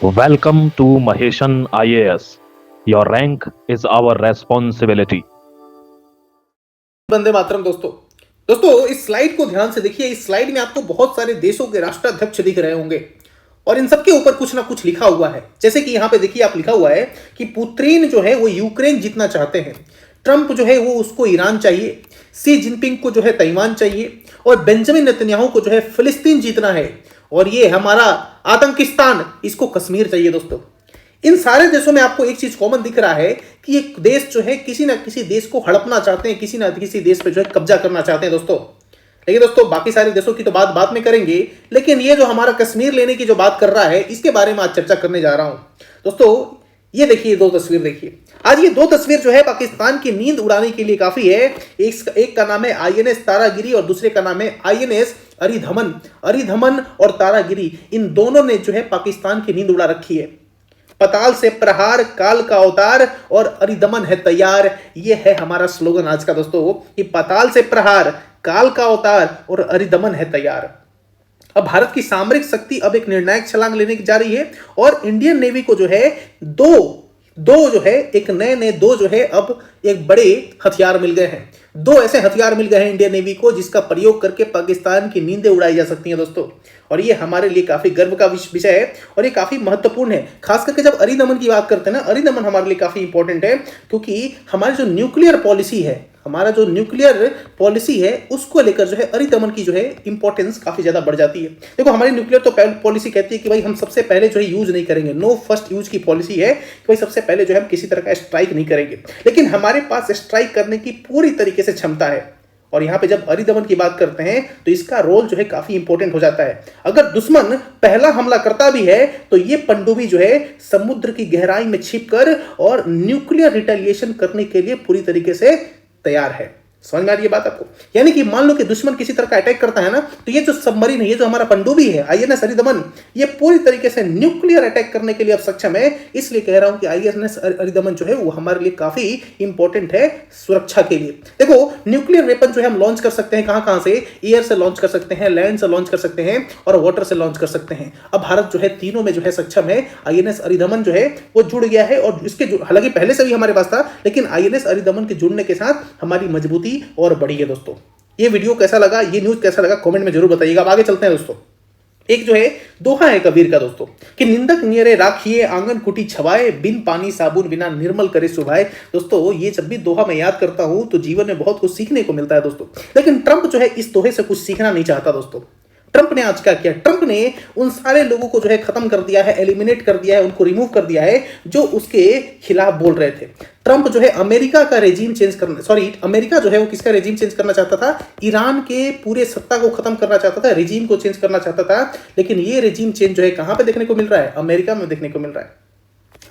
Welcome to Maheshan IAS. Your rank is our responsibility. Vande Mataram. दोस्तों इस slide को ध्यान से देखिए। इस स्लाइड में आपको बहुत सारे देशों के राष्ट्राध्यक्ष दिख रहे होंगे और इन सब के ऊपर कुछ ना कुछ लिखा हुआ है। जैसे कि यहाँ पे देखिए, आप लिखा हुआ है कि पुतिन जो है वो यूक्रेन जीतना चाहते हैं, ट्रंप जो है वो उसको ईरान चाहिए, सी जिनपिंग को जो है ताइवान चाहिए और बेंजामिन नेतन्याहू को जो है फिलिस्तीन जीतना है और ये हमारा आतंकिस्तान, इसको कश्मीर चाहिए। दोस्तों इन सारे देशों में आपको एक चीज कॉमन दिख रहा है कि एक देश जो है किसी ना किसी देश को हड़पना चाहते हैं, किसी ना किसी देश पे जो है कब्जा करना चाहते हैं। लेकिन दोस्तों बाकी सारे देशों की तो बात बाद में करेंगे, लेकिन ये जो हमारा कश्मीर लेने की जो बात कर रहा है, इसके बारे में आज चर्चा करने जा रहा हूं। दोस्तों ये देखिए, दो तस्वीर देखिए। आज ये दो तस्वीर जो है पाकिस्तान की नींद उड़ाने के लिए काफी है। एक का नाम है आईएनएस तारागिरी और दूसरे का नाम है आईएनएस अरिधमन। अरिधमन और तारागिरी, इन दोनों ने जो है पाकिस्तान की नींद उड़ा रखी है। पताल से प्रहार, काल का अवतार और अरिदमन है तैयार, ये है हमारा स्लोगन आज का दोस्तों, कि पताल से प्रहार, काल का अवतार और अरिदमन है तैयार। अब भारत की सामरिक शक्ति अब एक निर्णायक छलांग लेने की जा रही है और इंडियन नेवी को जो है दो जो है एक नए दो जो है अब एक बड़े हथियार मिल गए हैं। दो ऐसे हथियार मिल गए हैं इंडियन नेवी को जिसका प्रयोग करके पाकिस्तान की नींदें उड़ाई जा सकती हैं दोस्तों। और ये हमारे लिए काफी गर्व का विषय है और ये काफी महत्वपूर्ण है। खास करके जब अरिदमन की बात करते हैं ना, अरिदमन हमारे लिए काफी इंपॉर्टेंट है क्योंकि हमारी जो न्यूक्लियर पॉलिसी है, उसको लेकर जो है अरिदमन की जो है इंपॉर्टेंस काफी ज्यादा बढ़ जाती है। देखो हमारी न्यूक्लियर तो पॉलिसी कहती है कि भाई हम सबसे पहले जो है यूज नहीं करेंगे, नो फर्स्ट यूज की पॉलिसी है कि भाई सबसे पहले जो है हम किसी तरह का स्ट्राइक नहीं करेंगे, लेकिन हमारे पास स्ट्राइक करने की पूरी तरीके से क्षमता है। और यहां पे जब अरिदमन की बात करते हैं तो इसका रोल जो है काफी इंपॉर्टेंट हो जाता है। अगर दुश्मन पहला हमला करता भी है तो ये पनडुब्बी जो है समुद्र की गहराई में छिपकर और न्यूक्लियर रिटेलिएशन करने के लिए पूरी तरीके से तैयार है। समझ में आ रही है बात आपको? यानी कि मान लो कि दुश्मन किसी तरह का अटैक करता है ना, तो ये जो सबमरीन है, ये जो हमारा पनडुब्बी है आईएनएस अरिदमन, ये पूरी तरीके से न्यूक्लियर अटैक करने के लिए अब सक्षम है। इसलिए कह रहा हूं कि आईएनएस अरिदमन जो है वो हमारे लिए काफी इंपॉर्टेंट है सुरक्षा के लिए। देखो न्यूक्लियर वेपन जो है हम लॉन्च कर सकते हैं कहां से, एयर से लॉन्च कर सकते हैं, लैंड से लॉन्च कर सकते हैं और वाटर से लॉन्च कर सकते हैं। अब भारत जो है तीनों में जो है सक्षम है। आईएनएस अरिदमन जो है वो जुड़ गया है और इसके हालांकि पहले से भी हमारे पास था, लेकिन आईएनएस अरिदमन के जुड़ने के साथ हमारी मजबूती और बढ़ी है। दोस्तों ये वीडियो कैसा लगा, ये न्यूज कैसा लगा, कमेंट में जरूर बताइएगा। अब आगे चलते हैं दोस्तों। एक जो है दोहा है कबीर का दोस्तों, कि निंदक नियरे राखिए आंगन कुटी छवाए, बिन पानी साबुन बिना निर्मल करे सुभाए। दोस्तों ये जब भी दोहा मैं याद करता हूं तो जीवन में बहुत कुछ सीखने को मिलता है दोस्तों। लेकिन ट्रंप जो है इस दोहे से कुछ सीखना नहीं चाहता दोस्तों। ट्रंप ने आज क्या किया? ट्रंप ने उन सारे लोगों को जो है खत्म कर दिया है, एलिमिनेट कर दिया है, उनको रिमूव कर दिया है जो उसके खिलाफ बोल रहे थे। ट्रंप जो है अमेरिका का रेजिम चेंज करना, अमेरिका जो है वो किसका रेजिम चेंज करना चाहता था? ईरान के पूरे सत्ता को खत्म करना चाहता था, रेजिम को चेंज करना चाहता था। लेकिन ये रेजिम चेंज जो है कहां पे देखने को मिल रहा है? अमेरिका में देखने को मिल रहा है।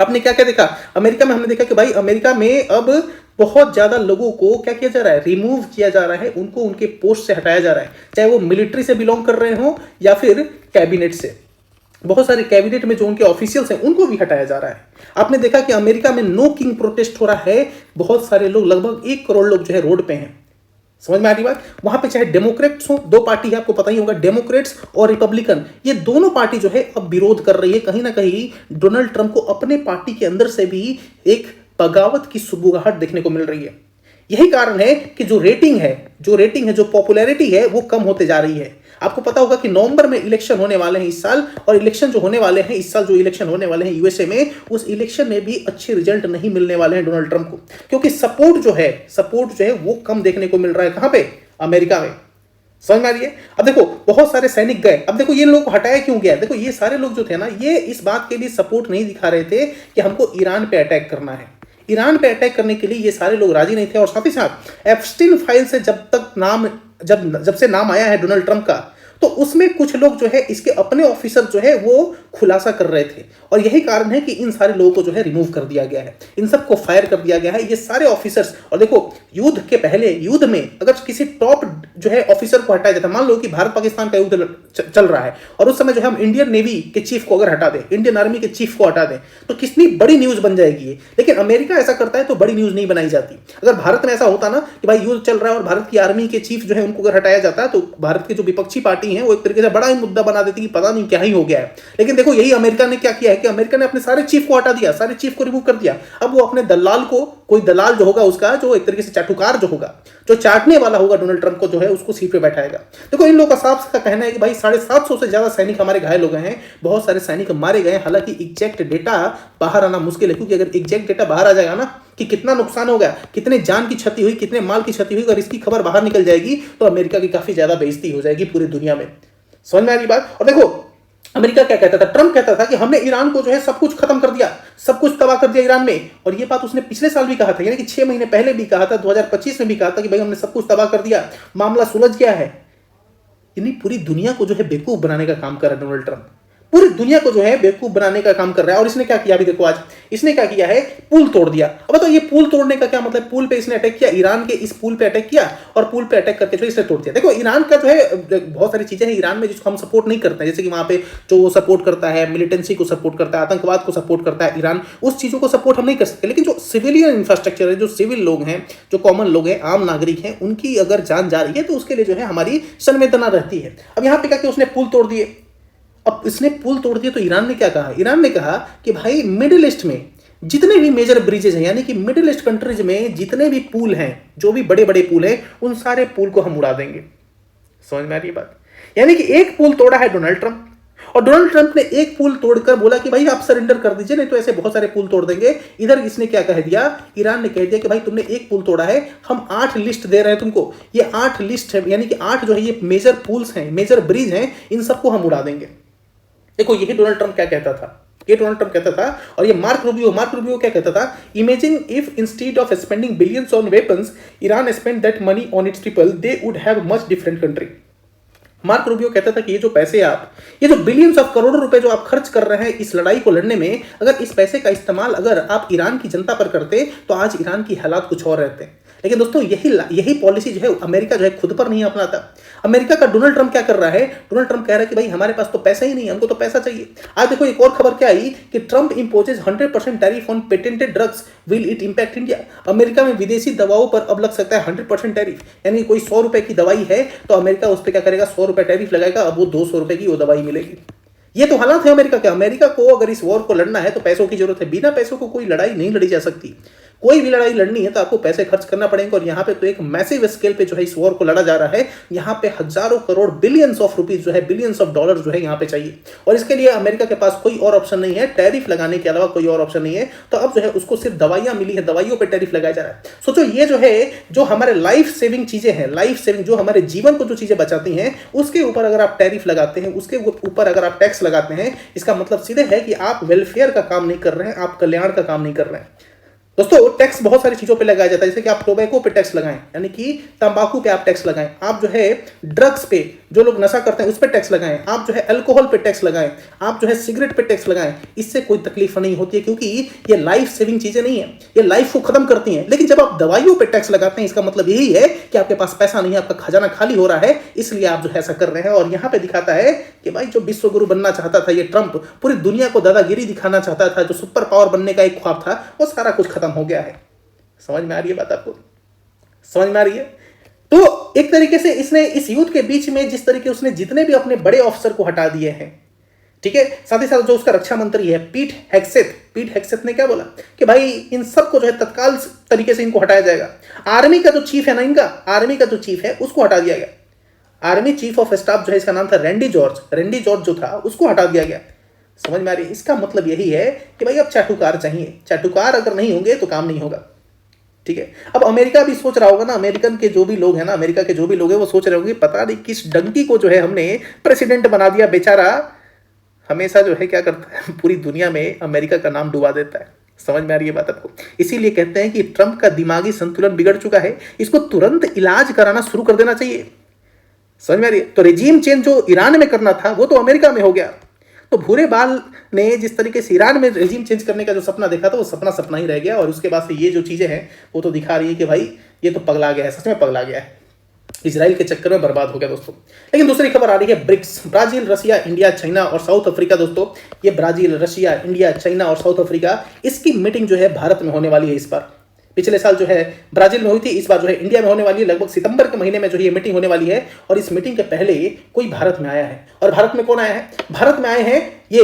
आपने क्या क्या देखा अमेरिका में? हमने देखा कि भाई अमेरिका में अब बहुत ज्यादा लोगों को क्या किया जा रहा है? रिमूव किया जा रहा है, उनको उनके पोस्ट से हटाया जा रहा है, चाहे वो मिलिट्री से बिलोंग कर रहे हो या फिर कैबिनेट से। बहुत सारे कैबिनेट में जो उनके ऑफिशियल्स हैं उनको भी हटाया जा रहा है। आपने देखा कि अमेरिका में नो किंग प्रोटेस्ट हो रहा है, बहुत सारे लोग, लगभग 1 करोड़ लोग जो है रोड पे हैं। समझ में आ रही बात? वहां पे चाहे डेमोक्रेट्स हो, दो पार्टी है आपको पता ही होगा, डेमोक्रेट्स और रिपब्लिकन, ये दोनों पार्टी जो है अब विरोध कर रही है। कहीं ना कहीं डोनाल्ड ट्रंप को अपने पार्टी के अंदर से भी एक बगावत की सुबुगाहट देखने को मिल रही है। यही कारण है कि जो रेटिंग है, जो पॉपुलैरिटी है वो कम होते जा रही है। आपको पता होगा कि नवंबर में इलेक्शन होने वाले हैं इस साल, और इलेक्शन जो होने वाले हैं इस साल, जो इलेक्शन होने वाले हैं यूएसए में, उस इलेक्शन में भी अच्छे रिजल्ट नहीं मिलने वाले हैं डोनाल्ड ट्रंप को, क्योंकि सपोर्ट जो है वो कम देखने को मिल रहा है। कहां पे? अमेरिका में। समझ में आ रही है? अब देखो बहुत सारे सैनिक गए। अब देखो ये लोग को हटाया क्यों गया? देखो ये सारे लोग जो थे ना, ये इस बात के लिए सपोर्ट नहीं दिखा रहे थे कि हमको ईरान पे अटैक करना है। ईरान पे अटैक करने के लिए ये सारे लोग राजी नहीं थे। और साथ ही साथ एप्स्टीन फाइल से जब से नाम आया है डोनाल्ड ट्रंप का, तो उसमें कुछ लोग जो है इसके अपने ऑफिसर जो है वो खुलासा कर रहे थे, और यही कारण है कि इन सारे लोगों को जो है रिमूव कर दिया गया है, इन सबको फायर कर दिया गया है, ये सारे ऑफिसर्स। और देखो युद्ध के पहले, युद्ध में अगर किसी टॉप जो है ऑफिसर को हटाया जाता, मान लो कि भारत पाकिस्तान का युद्ध चल रहा है और उस समय जो है हम इंडियन नेवी के चीफ को अगर हटा दें, इंडियन आर्मी के चीफ को हटा दें, तो कितनी बड़ी न्यूज बन जाएगी। लेकिन अमेरिका ऐसा करता है तो बड़ी न्यूज नहीं बनाई जाती। अगर भारत में ऐसा होता ना कि भाई युद्ध चल रहा है और भारत की आर्मी के चीफ जो है उनको अगर हटाया जाता है, तो भारत की जो विपक्षी पार्टी है वो एक तरीके से बड़ा ही मुद्दा बना देती कि पता नहीं क्या ही हो गया है। लेकिन देखो यही अमेरिका ने क्या किया है कि अमेरिका ने अपने सारे चीफ को हटा दिया, सारे चीफ को रिमूव कर दिया। अब वो अपने दलाल को, कोई दलाल जो होगा उसका, जो एक तरीके से चाटुकार जो होगा, जो चाटने वाला होगा डोनाल्ड ट्रंप को, जो है उसको सीट पे बैठाएगा। देखो इन लोगों का साफ कहना है कि भाई 750 से ज्यादा सैनिक हमारे घायल हो गए हैं, बहुत सारे सैनिक मारे गए हैं। हालांकि एग्जैक्ट डेटा बाहर आना मुश्किल है, क्योंकि अगर एग्जैक्ट डेटा बाहर आ जाएगा ना कि कितना नुकसान हो गया, कितने जान की क्षति हुई, कितने माल की क्षति हुई, अगर इसकी खबर बाहर निकल जाएगी तो अमेरिका की काफी ज्यादा बेइज्जती हो जाएगी पूरी दुनिया में। समझ में आ रही बात? और देखो अमेरिका क्या कहता था, ट्रंप कहता था कि हमने ईरान को जो है सब कुछ खत्म कर दिया, सब कुछ तबाह कर दिया ईरान में। और ये बात उसने पिछले साल भी कहा था, यानी कि 6 महीने पहले भी कहा था, 2025 में भी कहा था कि भाई हमने सब कुछ तबाह कर दिया, मामला सुलझ गया है। यानी पूरी दुनिया को जो है बेवकूफ बनाने का काम कर रहा है डोनाल्ड ट्रंप, पूरी दुनिया को जो है बेवकूफ बनाने का काम कर रहा है। और इसने क्या किया, अभी देखो आज इसने क्या किया है, पुल तोड़ दिया। अब बताओ ये पुल तोड़ने का क्या मतलब? पुल पे इसने अटैक किया, ईरान के इस पुल पे अटैक किया और पुल पे अटैक करके जो इसने तोड़ दिया। देखो ईरान का जो है बहुत सारी चीजें हैं ईरान में जिसको हम सपोर्ट नहीं करते हैं, जैसे कि वहां पे जो वो सपोर्ट करता है, मिलिटेंसी को सपोर्ट करता है, आतंकवाद को सपोर्ट करता है ईरान, उस चीजों को सपोर्ट हम नहीं कर सकते। लेकिन जो सिविलियन इंफ्रास्ट्रक्चर है, जो सिविल लोग हैं, जो कॉमन लोग हैं, आम नागरिक हैं, उनकी अगर जान जा रही है तो उसके लिए जो है हमारी संवेदना रहती है। अब यहाँ पे क्या किया उसने, पुल तोड़ दिए। अब इसने पुल तोड़ दिया तो ईरान ने क्या कहा, ईरान ने कहा कि भाई मिडिल ईस्ट में जितने भी मेजर ब्रिजेज हैं, यानी कि मिडिल ईस्ट कंट्रीज में जितने भी पुल हैं, जो भी बड़े बड़े पुल हैं, उन सारे पुल को हम उड़ा देंगे। समझ में आ रही बात? यानी कि एक पुल तोड़ा है डोनाल्ड ट्रंप, और डोनाल्ड ट्रंप ने एक पुल तोड़कर बोला कि भाई आप सरेंडर कर दीजिए, नहीं तो ऐसे बहुत सारे पुल तोड़ देंगे। इधर इसने क्या कह दिया, ईरान ने कह दिया कि भाई तुमने एक पुल तोड़ा है, हम 8 लिस्ट दे रहे हैं तुमको। ये 8 लिस्ट है, यानी कि 8 जो है ये मेजर पुल्स हैं, मेजर ब्रिज हैं, इन सबको हम उड़ा देंगे। देखो यही डोनाल्ड ट्रंप क्या कहता था, ये डोनाल्ड ट्रंप कहता था। और ये मार्क रूबियो क्या कहता था, imagine if instead of spending billions on weapons Iran spend that money on it's people, they would have much different country. Mark Rubio कहता था कि ये जो पैसे ये जो बिलियंस ऑफ करोड़ों रुपए जो आप खर्च कर रहे हैं इस लड़ाई को लड़ने में, अगर इस पैसे का इस्तेमाल अगर आप ईरान की जनता पर करते तो आज ईरान की हालात कुछ और रहते हैं। लेकिन दोस्तों यही पॉलिसी जो है अमेरिका जो है खुद पर नहीं अपनाता। अमेरिका का डोनाल्ड ट्रंप क्या कर रहा है, डोनाल्ड ट्रंप कह रहा है कि भाई हमारे पास तो पैसा ही नहीं है, हमको तो पैसा चाहिए। आज देखो एक और खबर क्या आई कि Trump imposes 100% tariff on patented drugs, will it impact India. America में विदेशी दवाओं पर अब लग सकता है 100% टैरिफ, यानी कोई 100 रुपए की दवाई है तो अमेरिका उस पर क्या करेगा, 100 रुपए टैरिफ लगाएगा, अब वो 200 रुपए की वो दवाई मिलेगी। ये तो हालात है अमेरिका के। अमेरिका को अगर इस वॉर को लड़ना है तो पैसों की जरूरत है, बिना पैसों को कोई लड़ाई नहीं लड़ी जा सकती। कोई भी लड़ाई लड़नी है तो आपको पैसे खर्च करना पड़ेंगे, और यहाँ पे तो एक मैसिव स्केल पे जो है इस वॉर को लड़ा जा रहा है। यहाँ पे हजारों करोड़, बिलियंस ऑफ रुपीज जो है, बिलियंस ऑफ डॉलर जो है यहाँ पे चाहिए, और इसके लिए अमेरिका के पास कोई और ऑप्शन नहीं है, टैरिफ लगाने के अलावा कोई और ऑप्शन नहीं है। तो अब जो है उसको सिर्फ दवाइयां मिली है, दवाइयों पर टैरिफ लगाया जा रहा है। सोचो ये जो है, जो हमारे लाइफ सेविंग चीजें हैं, लाइफ सेविंग जो हमारे जीवन को जो चीजें बचाती हैं, उसके ऊपर अगर आप टैरिफ लगाते हैं, उसके ऊपर अगर आप टैक्स लगाते हैं, इसका मतलब सीधे है कि आप वेलफेयर का काम नहीं कर रहे हैं, आप कल्याण का काम नहीं कर रहे हैं। दोस्तों टैक्स बहुत सारी चीजों पे लगाया जाता है, जैसे कि आप टोबैको पे टैक्स लगाएं, यानी कि तंबाकू पे आप टैक्स लगाएं, आप जो है ड्रग्स पे, जो लोग नशा करते हैं उस पे टैक्स लगाएं, आप जो है अल्कोहल पे टैक्स लगाएं, आप जो है सिगरेट पे टैक्स लगाएं। इससे कोई तकलीफ नहीं होती है, क्योंकि ये लाइफ सेविंग चीजें नहीं है, ये लाइफ को खत्म करती हैं। लेकिन जब आप दवाइयों पे टैक्स लगाते हैं, इसका मतलब यही है कि आपके पास पैसा नहीं है, आपका खजाना खाली हो रहा है, इसलिए आप जो है ऐसा कर रहे हैं। और यहाँ पे दिखाता है कि भाई जो विश्व गुरु बनना चाहता था ये ट्रंप, पूरी दुनिया को दादागिरी दिखाना चाहता था, जो सुपर पावर बनने का एक ख्वाब था, वो सारा कुछ खत्म हो गया है। समझ में आ रही है बात आपको? समझ में आ रही है? तो एक तरीके से इसने इस युद्ध के बीच में जिस तरीके उसने जितने भी अपने बड़े ऑफिसर को हटा दिए हैं, ठीक है, साथ ही साथ जो उसका रक्षा मंत्री है पीट हेग्सेथ ने क्या बोला कि भाई इन सबको जो है तत्काल तरीके से इनको हटाया जाएगा। आर्मी का जो चीफ है ना, इनका आर्मी का जो चीफ है उसको हटा दिया गया। आर्मी चीफ ऑफ स्टाफ जो है, इसका नाम था रैंडी जॉर्ज जो था, उसको हटा दिया गया। समझ में आ रही है? इसका मतलब यही है कि भाई अब चाटुकार चाहिए, चाटुकार अगर नहीं होंगे तो काम नहीं होगा। ठीक है, अब अमेरिका भी सोच रहा होगा ना, अमेरिकन के जो भी लोग हैं ना, अमेरिका के जो भी लोग हैं वो सोच रहे होंगे पता नहीं किस डंकी को जो है हमने प्रेसिडेंट बना दिया, बेचारा हमेशा जो है क्या करता है, पूरी दुनिया में अमेरिका का नाम डुबा देता है। समझ में आ रही है बात आपको? इसीलिए कहते हैं कि ट्रंप का दिमागी संतुलन बिगड़ चुका है, इसको तुरंत इलाज कराना शुरू कर देना चाहिए। समझ में आ रही है? तो रेजिम चेंज जो ईरान में करना था वो तो अमेरिका में हो गया। तो भूरे बाल ने जिस तरीके से ईरान में रेजिम चेंज करने का जो सपना देखा था वो सपना ही रह गया, और उसके बाद से ये जो चीजें हैं वो तो दिखा रही है कि भाई ये तो पगला गया है, सच में पगला गया है, इजराइल के चक्कर में बर्बाद हो गया दोस्तों। लेकिन दूसरी खबर आ रही है BRICS, Brazil, Russia, India, China और साउथ अफ्रीका। दोस्तों ये ब्राजील, रशिया, इंडिया, चाइना और साउथ अफ्रीका, इसकी मीटिंग जो है भारत में होने वाली है इस बार। पिछले साल जो है ब्राजील में हुई थी, इस बार जो है इंडिया में होने वाली है। लगभग सितंबर के महीने में जो ये मीटिंग होने वाली है, और इस मीटिंग के पहले कोई भारत में आया है। और भारत में कौन आया है? भारत में आए हैं ये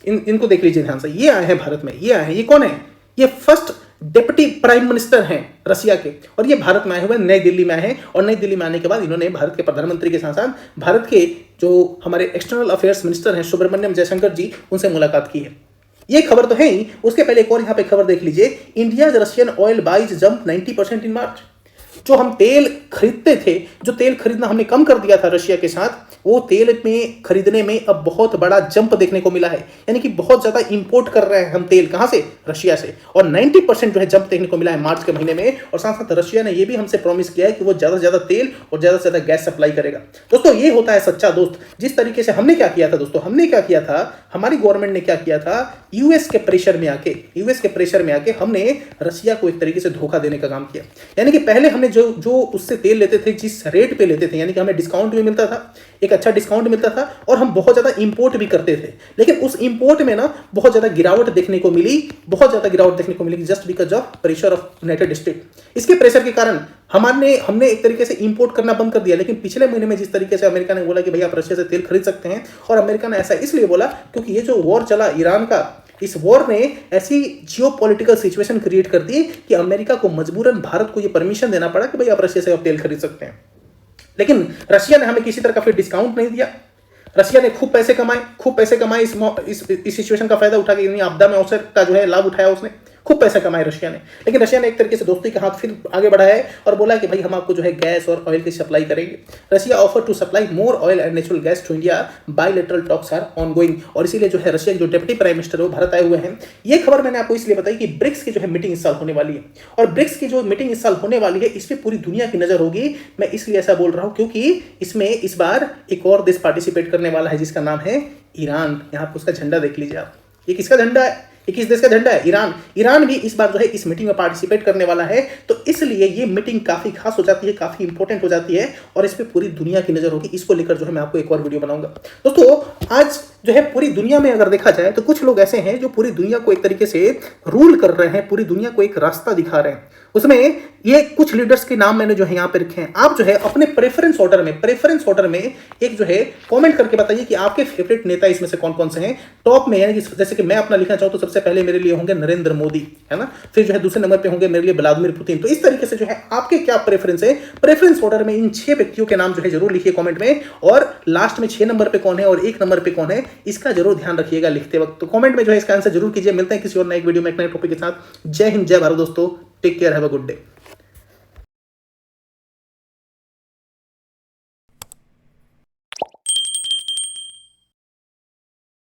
इनको देख लीजिए ध्यान से, ये आए हैं भारत में, ये आए हैं, ये कौन है? ये फर्स्ट डिप्टी प्राइम मिनिस्टर हैं रशिया के, और ये भारत में आए हुए नई दिल्ली में आए हैं, और नई दिल्ली में आने के बाद इन्होंने भारत के प्रधानमंत्री के साथ साथ भारत के जो हमारे एक्सटर्नल अफेयर्स मिनिस्टर हैं सुब्रमण्यम जयशंकर जी, उनसे मुलाकात की है। ये खबर तो है ही, उसके पहले एक और यहाँ पे खबर देख लीजिए, India Russian oil buys jump 90% in March. जो हम तेल खरीदते थे, जो तेल खरीदना हमने कम कर दिया था रशिया के साथ, वो तेल में खरीदने में अब बहुत बड़ा जंप देखने को मिला है। यानी कि बहुत ज्यादा इंपोर्ट कर रहे हैं हम तेल, कहां से? रशिया से, और 90% जो है जंप देखने को मिला है मार्च के महीने में। और साथ साथ रशिया ने ये भी हमसे प्रॉमिस किया है कि वो ज्यादा से ज्यादा तेल और ज्यादा से ज्यादा गैस सप्लाई करेगा। दोस्तों ये होता है सच्चा दोस्त। जिस तरीके से हमने क्या किया था दोस्तों, हमने क्या किया था, हमारी गवर्नमेंट ने क्या किया था, यूएस के प्रेशर में आके हमने रशिया को एक तरीके से धोखा देने का काम किया। यानी कि पहले हमने जो उससे तेल लेते थे, जिस रेट पे लेते थे, यानी कि हमें डिस्काउंट भी मिलता था, एक अच्छा डिस्काउंट मिलता था, और हम बहुत ज्यादा इंपोर्ट भी करते थे। लेकिन उस इंपोर्ट में ना बहुत ज्यादा गिरावट देखने को मिली, just because of pressure of United State. इसके प्रेशर के कारण हमने एक तरीके से इंपोर्ट करना बंद कर दिया। लेकिन पिछले महीने में जिस तरीके से अमेरिका ने बोला कि भाई आप रशिया से तेल खरीद सकते हैं, और अमेरिका ने ऐसा इसलिए बोला क्योंकि ये जो वॉर चला ईरान का, इस वॉर ने ऐसी जियोपॉलिटिकल सिचुएशन क्रिएट कर दी कि अमेरिका को मजबूरन भारत को ये परमिशन देना पड़ा कि भाई आप रशिया से आप तेल खरीद सकते हैं। लेकिन रशिया ने हमें किसी तरह का फिर डिस्काउंट नहीं दिया। रशिया ने खूब पैसे कमाए इस सिचुएशन का फायदा उठा के, यानी आपदा में अवसर का जो है लाभ उठाया उसने, खूब पैसे कमाए रशिया ने। लेकिन रशिया ने एक तरीके से दोस्ती का हाथ फिर आगे बढ़ाया है और बोला कि भाई हम आपको जो है गैस और ऑयल की सप्लाई करेंगे। Russia offer to supply more oil and natural gas to India, bilateral talks are ongoing. और इसीलिए जो है रशिया के जो डिप्टी प्राइम मिनिस्टर है वो भारत आए हुए हैं। ये खबर मैंने आपको इसलिए बताई कि ब्रिक्स की जो है मीटिंग इस साल होने वाली है, और ब्रिक्स की जो मीटिंग इस साल होने वाली है इस पर पूरी दुनिया की नजर होगी। मैं इसलिए ऐसा बोल रहा हूं क्योंकि इसमें इस बार एक और देश पार्टिसिपेट करने वाला है जिसका नाम है ईरान। यहाँ पर उसका झंडा देख लीजिए आप, ये किसका झंडा है? ये किस देश का झंडा है? ईरान भी इस बार जो है इस मीटिंग में पार्टिसिपेट करने वाला है। तो इसलिए ये मीटिंग काफी खास हो जाती है, काफी इंपॉर्टेंट हो जाती है, और इस पे पूरी दुनिया की नजर होगी। इसको लेकर जो है मैं आपको एक और वीडियो बनाऊंगा। दोस्तों आज जो है पूरी दुनिया में अगर देखा जाए तो कुछ लोग ऐसे हैं जो पूरी दुनिया को एक तरीके से रूल कर रहे हैं, पूरी दुनिया को एक रास्ता दिखा रहे हैं। उसमें ये कुछ लीडर्स के नाम मैंने जो है यहाँ पे रखे हैं। आप जो है अपने प्रेफरेंस ऑर्डर में एक जो है कमेंट करके बताइए कि आपके फेवरेट नेता इसमें से कौन कौन से हैं टॉप में। यानी कि जैसे कि मैं अपना लिखना चाहूँ तो सबसे पहले मेरे लिए होंगे नरेंद्र मोदी, है ना, फिर जो है दूसरे नंबर पे होंगे मेरे लिए व्लादिमीर पुतिन। तो इस तरीके से जो है आपके क्या प्रेफरेंस है, प्रेफरेंस ऑर्डर में इन 6 व्यक्तियों के नाम जो है जरूर लिखिए कमेंट में, और लास्ट में 6 नंबर पे कौन है और 1 नंबर पे कौन है इसका जरूर ध्यान रखिएगा लिखते वक्त। तो कमेंट में जो है इसका आंसर जरूर कीजिए। मिलते हैं किसी और नए वीडियो में एक नए टॉपिक के साथ। जय हिंद, जय भारत दोस्तों, take care, have a good day.